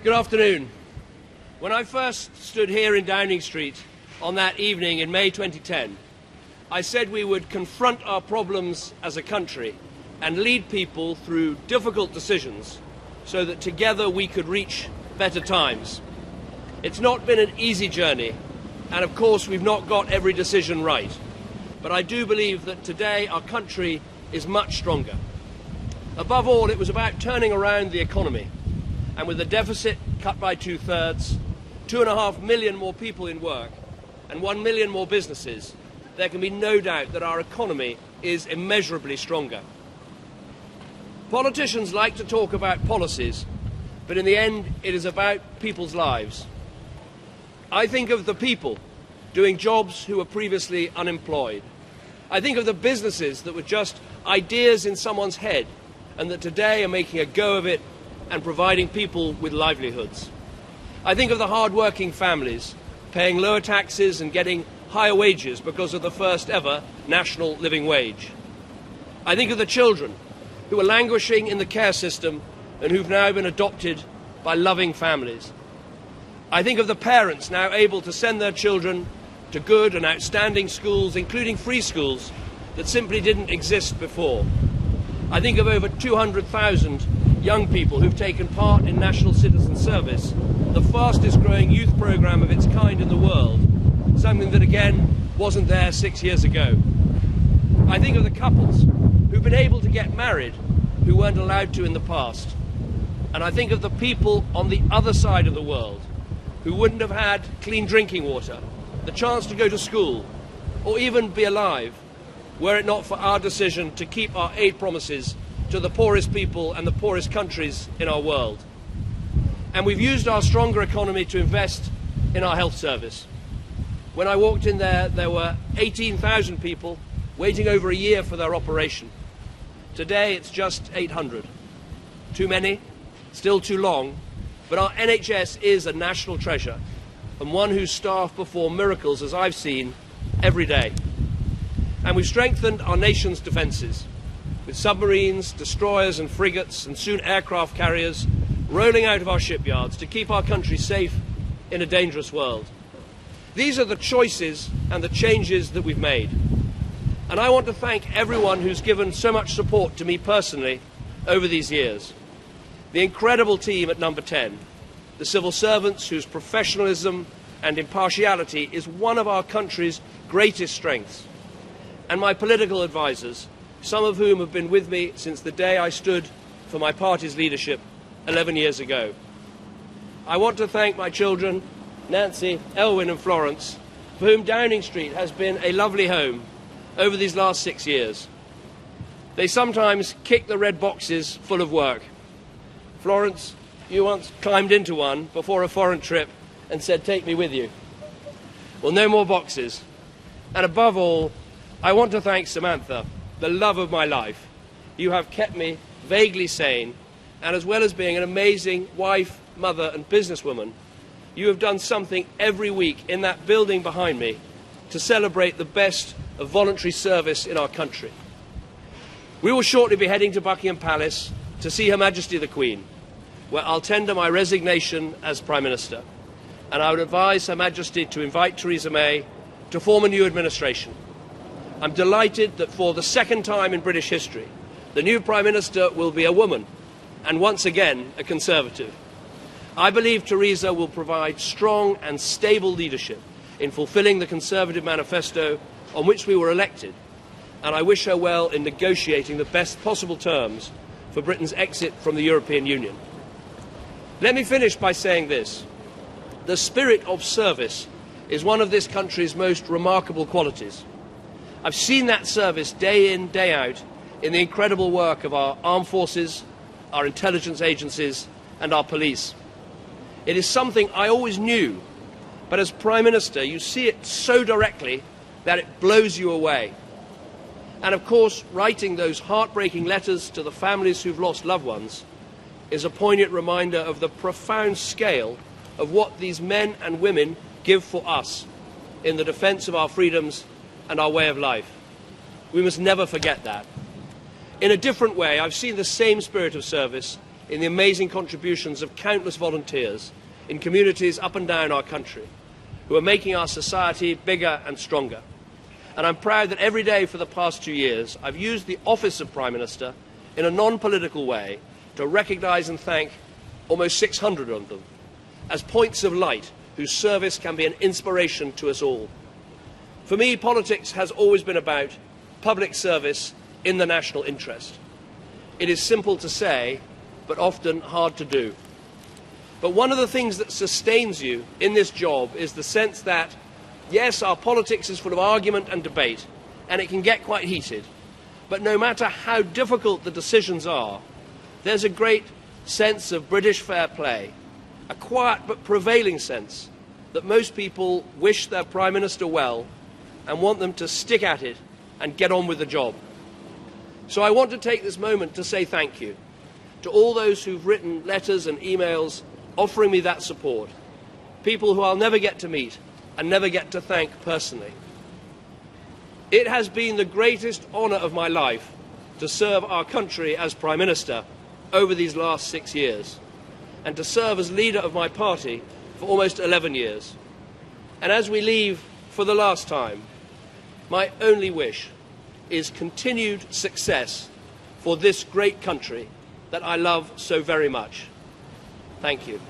Good afternoon. When I first stood here in Downing Street on that evening in May 2010, I said we would confront our problems as a country and lead people through difficult decisions so that together we could reach better times. It's not been an easy journey, and of course we've not got every decision right. But I do believe that today our country is much stronger. Above all, it was about turning around the economy. And with the deficit cut by 2/3, 2.5 million more people in work, and 1 million more businesses, there can be no doubt that our economy is immeasurably stronger. Politicians like to talk about policies, but in the end, it is about people's lives. I think of the people doing jobs who were previously unemployed. I think of the businesses that were just ideas in someone's head and that today are making a go of it and providing people with livelihoods. I think of the hard-working families paying lower taxes and getting higher wages because of the first ever national living wage. I think of the children who are languishing in the care system and who've now been adopted by loving families. I think of the parents now able to send their children to good and outstanding schools, including free schools, that simply didn't exist before. I think of over 200,000 young people who've taken part in National Citizen Service, the fastest growing youth programme of its kind in the world, something that again wasn't there 6 years ago. I think of the couples who've been able to get married who weren't allowed to in the past. And I think of the people on the other side of the world who wouldn't have had clean drinking water, the chance to go to school, or even be alive, were it not for our decision to keep our aid promises to the poorest people and the poorest countries in our world. And we've used our stronger economy to invest in our health service. When I walked in there, there were 18,000 people waiting over a year for their operation. Today, it's just 800. Too many, still too long, but our NHS is a national treasure and one whose staff perform miracles, as I've seen, every day. And we've strengthened our nation's defences, with submarines, destroyers and frigates and soon aircraft carriers rolling out of our shipyards to keep our country safe in a dangerous world. These are the choices and the changes that we've made. And I want to thank everyone who's given so much support to me personally over these years. The incredible team at Number 10, the civil servants whose professionalism and impartiality is one of our country's greatest strengths, and my political advisers, some of whom have been with me since the day I stood for my party's leadership 11 years ago. I want to thank my children, Nancy, Elwyn and Florence, for whom Downing Street has been a lovely home over these last 6 years. They sometimes kick the red boxes full of work. Florence, you once climbed into one before a foreign trip and said, "Take me with you." Well, no more boxes. And above all, I want to thank Samantha, the love of my life. You have kept me vaguely sane, and as well as being an amazing wife, mother and businesswoman, you have done something every week in that building behind me to celebrate the best of voluntary service in our country. We will shortly be heading to Buckingham Palace to see Her Majesty the Queen, where I'll tender my resignation as Prime Minister, and I would advise Her Majesty to invite Theresa May to form a new administration. I'm delighted that for the second time in British history, the new Prime Minister will be a woman, and once again a Conservative. I believe Theresa will provide strong and stable leadership in fulfilling the Conservative manifesto on which we were elected, and I wish her well in negotiating the best possible terms for Britain's exit from the European Union. Let me finish by saying this. The spirit of service is one of this country's most remarkable qualities. I've seen that service day in, day out in the incredible work of our armed forces, our intelligence agencies and our police. It is something I always knew, but as Prime Minister you see it so directly that it blows you away. And of course, writing those heartbreaking letters to the families who've lost loved ones is a poignant reminder of the profound scale of what these men and women give for us in the defence of our freedoms and our way of life. We must never forget that. In a different way, I've seen the same spirit of service in the amazing contributions of countless volunteers in communities up and down our country who are making our society bigger and stronger. And I'm proud that every day for the past 2 years I've used the office of Prime Minister in a non-political way to recognise and thank almost 600 of them as points of light whose service can be an inspiration to us all. For me, politics has always been about public service in the national interest. It is simple to say, but often hard to do. But one of the things that sustains you in this job is the sense that, yes, our politics is full of argument and debate, and it can get quite heated. But no matter how difficult the decisions are, there's a great sense of British fair play, a quiet but prevailing sense that most people wish their Prime Minister well and want them to stick at it and get on with the job. So I want to take this moment to say thank you to all those who've written letters and emails offering me that support, people who I'll never get to meet and never get to thank personally. It has been the greatest honour of my life to serve our country as Prime Minister over these last 6 years, and to serve as leader of my party for almost 11 years. And as we leave for the last time, my only wish is continued success for this great country that I love so very much. Thank you.